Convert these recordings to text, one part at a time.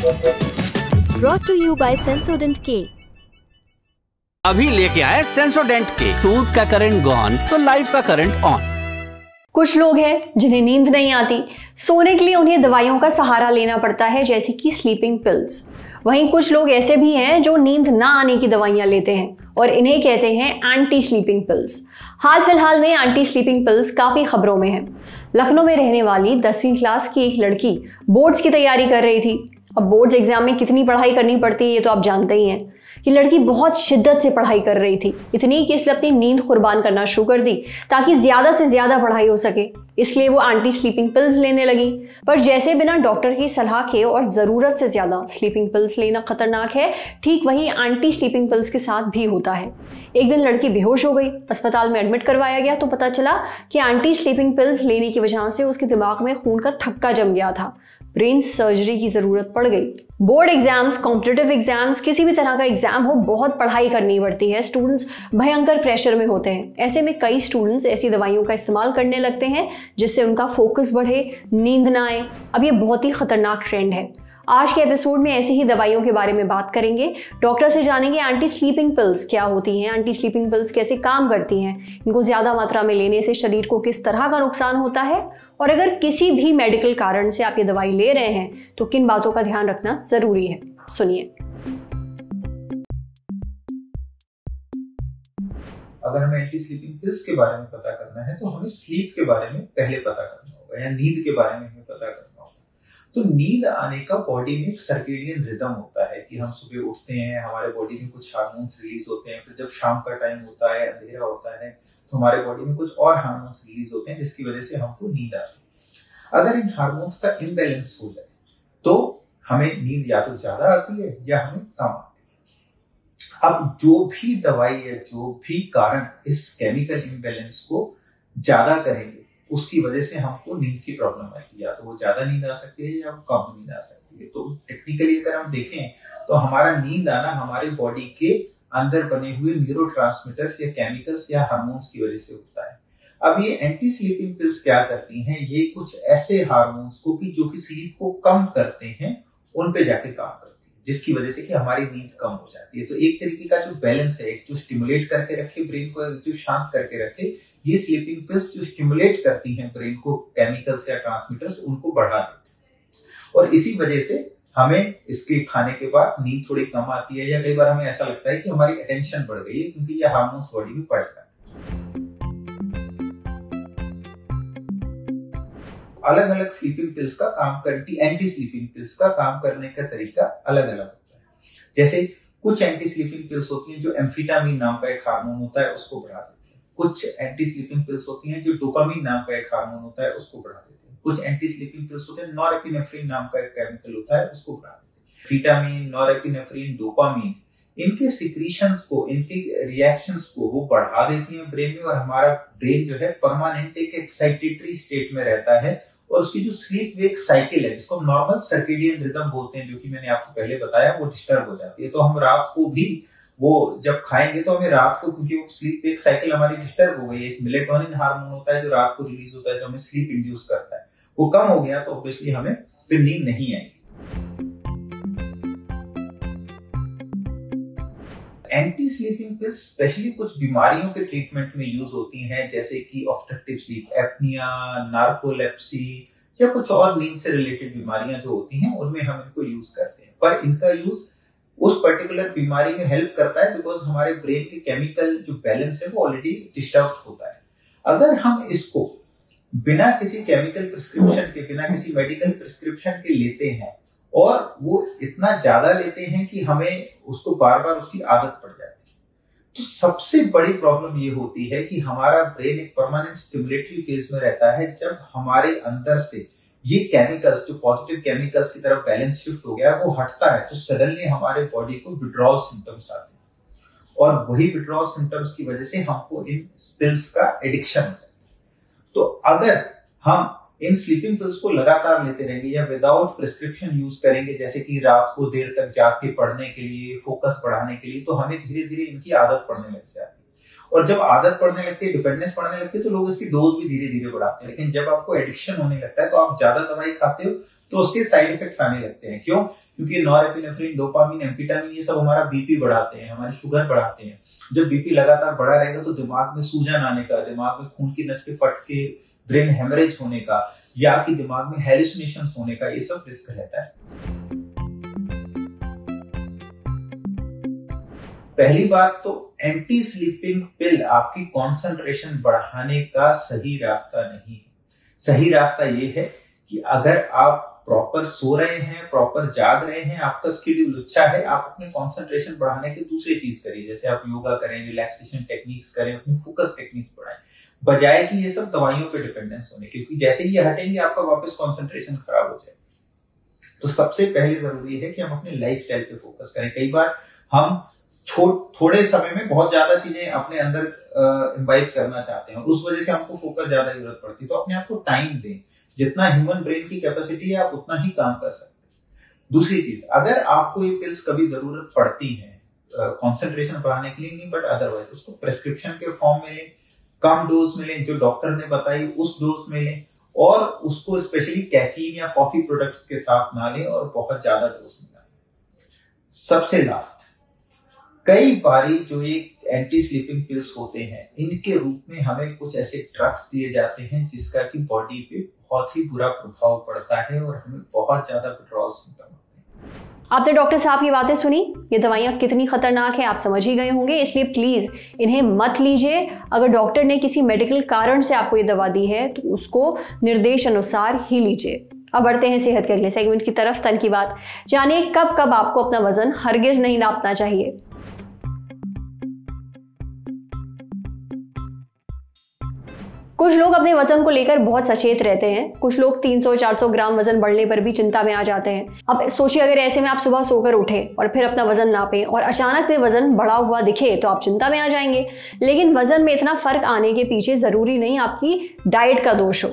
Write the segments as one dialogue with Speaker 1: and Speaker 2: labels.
Speaker 1: Brought to you by Sensodyne K।
Speaker 2: अभी लेके आए सेंसोडेंट के। टूथ का करंट गॉन तो लाइफ का करंट ऑन।
Speaker 3: कुछ लोग हैं जिन्हें नींद नहीं आती, सोने के लिए उन्हें दवाइयों का सहारा लेना पड़ता है, जैसे कि स्लीपिंग पिल्स। वहीं कुछ लोग ऐसे भी हैं जो नींद ना आने की दवाइयां लेते हैं और इन्हें कहते हैं एंटी स्लीपिंग पिल्स। हाल फिलहाल में एंटी स्लीपिंग पिल्स काफ़ी खबरों में हैं। लखनऊ में रहने वाली 10वीं क्लास की एक लड़की बोर्ड्स की तैयारी कर रही थी। अब बोर्ड्स एग्जाम में कितनी पढ़ाई करनी पड़ती है ये तो आप जानते ही हैं। ये लड़की बहुत शिद्दत से पढ़ाई कर रही थी, इतनी कि इसने अपनी नींद कुर्बान करना शुरू कर दी ताकि ज़्यादा से ज़्यादा पढ़ाई हो सके। इसलिए वो एंटी स्लीपिंग पिल्स लेने लगी। पर जैसे बिना डॉक्टर की सलाह के और ज़रूरत से ज़्यादा स्लीपिंग पिल्स लेना खतरनाक है, ठीक वही एंटी स्लीपिंग पिल्स के साथ भी होता है। एक दिन लड़की बेहोश हो गई, अस्पताल में एडमिट करवाया गया तो पता चला कि एंटी स्लीपिंग पिल्स लेने की वजह से उसके दिमाग में खून का थक्का जम गया था। ब्रेन सर्जरी की ज़रूरत पड़ गई। बोर्ड एग्जाम्स, कॉम्पिटिटिव एग्जाम्स, किसी भी तरह का एग्जाम हो, बहुत पढ़ाई करनी पड़ती है। स्टूडेंट्स भयंकर प्रेशर में होते हैं। ऐसे में कई स्टूडेंट्स ऐसी दवाइयों का इस्तेमाल करने लगते हैं जिससे उनका फोकस बढ़े, नींद ना आए। अब ये बहुत ही खतरनाक ट्रेंड है। आज के एपिसोड में ऐसी ही दवाइयों के बारे में बात करेंगे। डॉक्टर से जानेंगे एंटी स्लीपिंग पिल्स क्या होती हैं, एंटी स्लीपिंग पिल्स कैसे काम करती हैं, इनको ज़्यादा मात्रा में लेने से शरीर को किस तरह का नुकसान होता है, और अगर किसी भी मेडिकल कारण से आप ये दवाई ले रहे हैं तो किन बातों का ध्यान रखना ज़रूरी है। सुनिए।
Speaker 4: अगर हमें एंटी स्लीपिंग पिल्स के बारे में पता करना है तो हमें स्लीप के बारे में पहले पता करना होगा, या नींद के बारे में हमें पता करना होगा। तो नींद आने का बॉडी में एक सर्केडियन रिदम होता है कि हम सुबह उठते हैं, हमारे बॉडी में कुछ हार्मोन्स रिलीज होते हैं, फिर जब शाम का टाइम होता है, अंधेरा होता है, तो हमारे बॉडी में कुछ और हार्मोन्स रिलीज होते हैं जिसकी वजह से हमको नींद आती है। अगर इन हार्मोन्स का इम्बैलेंस हो जाए तो हमें नींद या तो ज्यादा आती है या हमें कम आती है। अब जो भी दवाई है, जो भी कारण इस केमिकल इम्बैलेंस को ज्यादा करेंगे, उसकी वजह से हमको नींद की प्रॉब्लम आएगी। या तो वो ज्यादा नींद आ सकती है या कम नींद आ सकती है। तो टेक्निकली अगर हम देखें तो हमारा नींद आना हमारे बॉडी के अंदर बने हुए न्यूरोट्रांसमीटर्स या केमिकल्स या हार्मोन्स की वजह से होता है। अब ये एंटी स्लीपिंग पिल्स क्या करती हैं, ये कुछ ऐसे हार्मोन्स को कि जो कि स्लीप को कम करते हैं उन पे जाके काम करती है, जिसकी वजह से कि हमारी नींद कम हो जाती है। तो एक तरीके का जो बैलेंस है, एक जो स्टिमुलेट करके रखे ब्रेन को, एक जो शांत करके रखे, ये स्लीपिंग पिल्स जो स्टिमुलेट करती हैं ब्रेन को, केमिकल्स या ट्रांसमीटर्स उनको बढ़ा देती हैं। और इसी वजह से हमें इसके खाने के बाद नींद थोड़ी कम आती है, या कई बार हमें ऐसा लगता है कि हमारी अटेंशन बढ़ गई है क्योंकि ये हार्मोन्स बॉडी में बढ़ जाते हैं। अलग अलग स्लीपिंग पिल्स का काम करती, एंटी स्लीपिंग पिल्स का काम करने का तरीका अलग अलग होता है। जैसे कुछ एंटी स्लीपिंग पिल्स होती हैं जो एम्फेटामिन नाम का एक हार्मोन होता है, उसको बढ़ा देती हैं। कुछ एंटी स्लीपिंग पिल्स होती हैं जो डोपामिन नाम का एक हार्मोन होता है, उसको बढ़ा देती हैं। कुछ एंटी स्लीपिंग पिल्स होते हैं, नॉरएपिनेफ्रिन नाम का एक केमिकल होता है, उसको बढ़ा देती हैं। विटामिन, नॉरएपिनेफ्रिन, डोपामिन, इनके सिक्रीशंस को, इनके रिएक्शंस को वो बढ़ा देती हैं ब्रेन में, और हमारा ब्रेन जो है परमानेंट एक एक्साइटेटरी स्टेट में रहता है। और उसकी जो स्लीप वेक साइकिल है, जिसको हम नॉर्मल सर्केडियन रिदम बोलते हैं, जो कि मैंने आपको पहले बताया, वो डिस्टर्ब हो जाती है। तो हम रात को भी वो जब खाएंगे तो हमें रात को, क्योंकि वो स्लीप वेक साइकिल हमारी डिस्टर्ब हो गई है, एक मेलेटोनिन हार्मोन होता है जो रात को रिलीज होता है, जो हमें स्लीप इंड्यूस करता है, वो कम हो गया तो ऑब्वियसली हमें फिर नींद नहीं आएगी। एंटी स्लीपिंग पिल्स स्पेशली कुछ बीमारियों के ट्रीटमेंट में यूज होती हैं, जैसे कि ऑब्स्ट्रक्टिव स्लीप एपनिया, नार्कोलेप्सी, या कुछ और नींद से रिलेटेड बीमारियां जो होती हैं उनमें हम इनको यूज करते हैं। पर इनका यूज उस पर्टिकुलर बीमारी में हेल्प करता है बिकॉज हमारे ब्रेन के केमिकल जो बैलेंस है वो ऑलरेडी डिस्टर्ब होता है। अगर हम इसको बिना किसी केमिकल प्रिस्क्रिप्शन के, बिना किसी मेडिकल प्रिस्क्रिप्शन के लेते हैं और वो इतना ज्यादा लेते हैं कि हमें उसको बार बार उसकी आदत पड़ जाती है, तो सबसे बड़ी प्रॉब्लम ये होती है कि हमारा ब्रेन एक परमानेंट स्टिमुलेटरी फेज में रहता है। जब हमारे अंदर से ये केमिकल्स, जो पॉजिटिव केमिकल्स की तरफ बैलेंस शिफ्ट हो गया, वो हटता है, तो सडनली हमारे बॉडी को विड्रॉल सिम्टम्स आते हैं, और वही विड्रॉल सिम्टम्स की वजह से हमको इन पिल्स का एडिक्शन हो जाता है। तो अगर हम इन स्लीपिंग पिल्स को लगातार लेते रहेंगे या विदाउट प्रिस्क्रिप्शन यूज करेंगे, जैसे कि रात को देर तक जाग के पढ़ने के लिए, फोकस बढ़ाने के लिए, तो हमें धीरे धीरे इनकी आदत पड़ने लग जाती है। और जब आदत पड़ने लगती है, डिपेंडेंस पड़ने लगती है, तो लोग इसकी डोज भी धीरे धीरे बढ़ाते हैं। लेकिन जब आपको एडिक्शन होने लगता है, तो आप ज्यादा दवाई खाते हो तो उसके साइड इफेक्ट्स आने लगते हैं। क्यों? क्योंकि नॉरएपिनेफ्रिन, डोपामिन, एम्फेटामिन ये सब हमारा बीपी बढ़ाते हैं, हमारी शुगर बढ़ाते हैं। जब बीपी लगातार बढ़ा रहेगा तो दिमाग में सूजन आने का, दिमाग में खून की नस के फट के ब्रेन हेमरेज होने का, या कि दिमाग में हेलुसिनेशंस होने का, ये सब रिस्क रहता है। पहली बात तो एंटी स्लीपिंग पिल आपकी कंसंट्रेशन बढ़ाने का सही रास्ता नहीं है। सही रास्ता ये है कि अगर आप प्रॉपर सो रहे हैं, प्रॉपर जाग रहे हैं, आपका शेड्यूल अच्छा है, आप अपने कंसंट्रेशन बढ़ाने की दूसरी चीज करिए। जैसे आप योगा करें, रिलैक्सेशन टेक्निक्स करें, अपनी फोकस टेक्निक्स बढ़ाएं, बजाय कि ये सब दवाइयों पे डिपेंडेंस होने, क्योंकि जैसे ही ये हटेंगे आपका वापस कंसंट्रेशन खराब हो जाए। तो सबसे पहले जरूरी है कि हम अपने लाइफस्टाइल पे फोकस करें। कई बार हम थोड़े समय में बहुत ज्यादा चीजें अपने अंदर इम्बाइब करना चाहते हैं और उस वजह से हमको फोकस ज्यादा जरूरत पड़ती है। तो अपने आप को टाइम दें, जितना ह्यूमन ब्रेन की कैपेसिटी है आप उतना ही काम कर सकते हैं। दूसरी चीज, अगर आपको ये पिल्स कभी जरूरत पड़ती है कंसंट्रेशन बढ़ाने के लिए नहीं, बट अदरवाइज उसको प्रेस्क्रिप्शन के फॉर्म में लें, कम डोज में लें, जो डॉक्टर ने बताई उस डोज में लें, और उसको स्पेशली कैफीन या कॉफी प्रोडक्ट्स के साथ ना लें और बहुत ज्यादा डोज में ना लें। सबसे लास्ट, कई बारी जो ये एंटी स्लीपिंग पिल्स होते हैं, इनके रूप में हमें कुछ ऐसे ड्रग्स दिए जाते हैं जिसका कि बॉडी पे बहुत ही बुरा प्रभाव पड़ता है और हमें बहुत ज्यादा विड्रॉल सिम्टम होते हैं।
Speaker 3: आपने डॉक्टर साहब की बातें सुनी, ये दवाइयाँ कितनी खतरनाक है आप समझ ही गए होंगे, इसलिए प्लीज इन्हें मत लीजिए। अगर डॉक्टर ने किसी मेडिकल कारण से आपको ये दवा दी है तो उसको निर्देश अनुसार ही लीजिए। अब बढ़ते हैं सेहत के अगले सेगमेंट की तरफ, तन की बात। जानिए कब कब आपको अपना वजन हरगिज नहीं नापना चाहिए। कुछ लोग अपने वजन को लेकर बहुत सचेत रहते हैं। कुछ लोग 300-400 ग्राम वजन बढ़ने पर भी चिंता में आ जाते हैं। अब सोचिए, अगर ऐसे में आप सुबह सोकर उठे और फिर अपना वजन नापें और अचानक से वजन बढ़ा हुआ दिखे तो आप चिंता में आ जाएंगे। लेकिन वजन में इतना फर्क आने के पीछे जरूरी नहीं आपकी डाइट का दोष हो,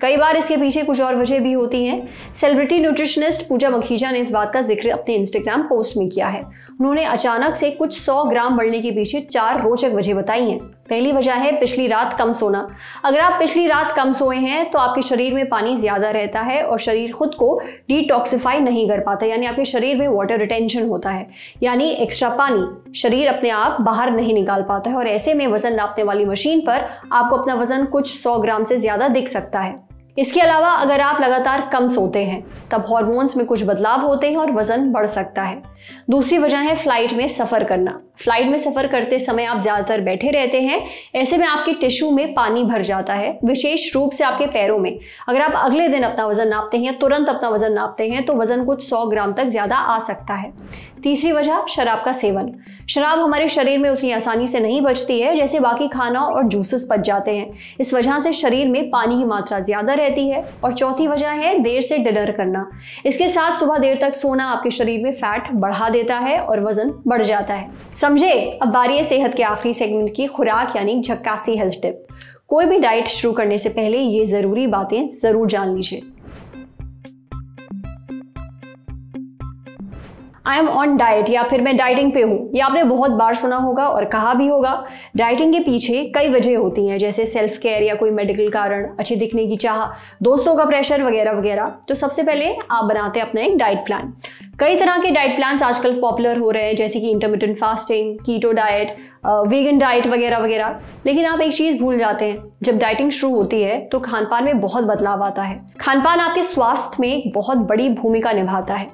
Speaker 3: कई बार इसके पीछे कुछ और वजह भी होती हैं। सेलिब्रिटी न्यूट्रिशनिस्ट पूजा मखीजा ने इस बात का जिक्र अपने इंस्टाग्राम पोस्ट में किया है। उन्होंने अचानक से कुछ 100 ग्राम बढ़ने के पीछे 4 रोचक वजह बताई हैं। पहली वजह है पिछली रात कम सोना। अगर आप पिछली रात कम सोए हैं तो आपके शरीर में पानी ज्यादा रहता है और शरीर खुद को डिटॉक्सिफाई नहीं कर पाता, यानी आपके शरीर में वाटर रिटेंशन होता है, यानी एक्स्ट्रा पानी शरीर अपने आप बाहर नहीं निकाल पाता है। और ऐसे में वजन नापने वाली मशीन पर आपको अपना वजन कुछ 100 ग्राम से ज्यादा दिख सकता है। इसके अलावा अगर आप लगातार कम सोते हैं तब हार्मोन्स में कुछ बदलाव होते हैं और वजन बढ़ सकता है। दूसरी वजह है फ्लाइट में सफर करना। फ्लाइट में सफर करते समय आप ज्यादातर बैठे रहते हैं, ऐसे में आपके टिश्यू में पानी भर जाता है, विशेष रूप से आपके पैरों में। अगर आप अगले दिन अपना वजन नापते हैं, तुरंत अपना वजन नापते हैं, तो वजन कुछ 100 ग्राम तक ज्यादा आ सकता है। तीसरी वजह शराब का सेवन। शराब हमारे शरीर में उतनी आसानी से नहीं बचती है जैसे बाकी खाना और जूसेस पच जाते हैं। इस वजह से शरीर में पानी की मात्रा ज्यादा रहती है। और चौथी वजह है देर से डिनर करना। इसके साथ सुबह देर तक सोना आपके शरीर में फैट बढ़ा देता है और वजन बढ़ जाता है। समझे? अब बारी है सेहत के आखिरी सेगमेंट की, खुराक यानी झक्कासी हेल्थ टिप। कोई भी डाइट शुरू करने से पहले ये जरूरी बातें जरूर जान लीजिए। आई एम ऑन डाइट या फिर मैं डाइटिंग पे हूँ, ये आपने बहुत बार सुना होगा और कहा भी होगा। डाइटिंग के पीछे कई वजह होती हैं, जैसे सेल्फ केयर या कोई मेडिकल कारण, अच्छे दिखने की चाह, दोस्तों का प्रेशर वगैरह वगैरह। तो सबसे पहले आप बनाते हैं अपना एक डाइट प्लान। कई तरह के डाइट प्लान्स आजकल पॉपुलर हो रहे हैं, जैसे कि intermittent fasting, keto diet, vegan diet वगैरह वगैरह। लेकिन आप एक चीज भूल जाते हैं, जब डाइटिंग शुरू होती है तो खानपान में बहुत बदलाव आता है। खानपान आपके स्वास्थ्य में एक बहुत बड़ी भूमिका निभाता है,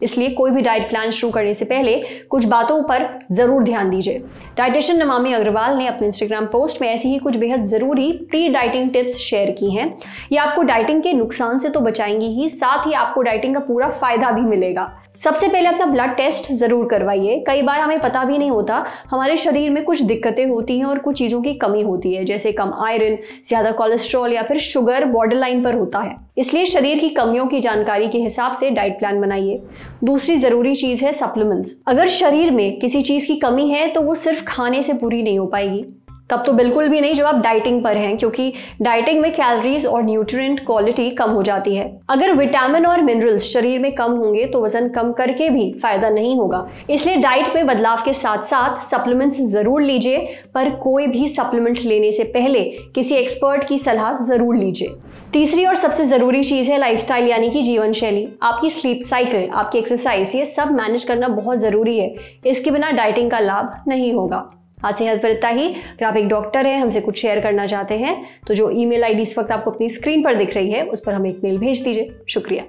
Speaker 3: इसलिए कोई भी डाइट प्लान शुरू करने से पहले कुछ बातों पर जरूर ध्यान दीजिए। डाइटिशियन नमामि अग्रवाल ने अपने इंस्टाग्राम पोस्ट में ऐसी ही कुछ बेहद जरूरी प्री डाइटिंग टिप्स शेयर की हैं। ये आपको डाइटिंग के नुकसान से तो बचाएंगी ही, साथ ही आपको डाइटिंग का पूरा फायदा भी मिलेगा। सबसे पहले अपना ब्लड टेस्ट जरूर करवाइए। कई बार हमें पता भी नहीं होता, हमारे शरीर में कुछ दिक्कतें होती हैं और कुछ चीजों की कमी होती है, जैसे कम आयरन, ज्यादा कोलेस्ट्रॉल या फिर शुगर बॉर्डर लाइन पर होता है। इसलिए शरीर की कमियों की जानकारी के हिसाब से डाइट प्लान बनाइए। दूसरी जरूरी चीज है सप्लीमेंट्स। अगर शरीर में किसी चीज की कमी है तो वो सिर्फ खाने से पूरी नहीं हो पाएगी, तब तो बिल्कुल भी नहीं जब आप डाइटिंग पर हैं, क्योंकि डाइटिंग में कैलोरीज और न्यूट्रिएंट क्वालिटी कम हो जाती है। अगर विटामिन और मिनरल्स शरीर में कम होंगे तो वजन कम करके भी फायदा नहीं होगा। इसलिए डाइट में बदलाव के साथ साथ सप्लीमेंट्स जरूर लीजिए, पर कोई भी सप्लीमेंट लेने से पहले किसी एक्सपर्ट की सलाह जरूर लीजिए। तीसरी और सबसे ज़रूरी चीज़ है लाइफस्टाइल यानी कि जीवन शैली। आपकी स्लीप साइकिल, आपकी एक्सरसाइज, ये सब मैनेज करना बहुत ज़रूरी है। इसके बिना डाइटिंग का लाभ नहीं होगा। आज सेहत पर इतना ही। अगर आप एक डॉक्टर हैं, हमसे कुछ शेयर करना चाहते हैं तो जो ईमेल आईडी इस वक्त आपको अपनी स्क्रीन पर दिख रही है उस पर हमें एक मेल भेज दीजिए। शुक्रिया।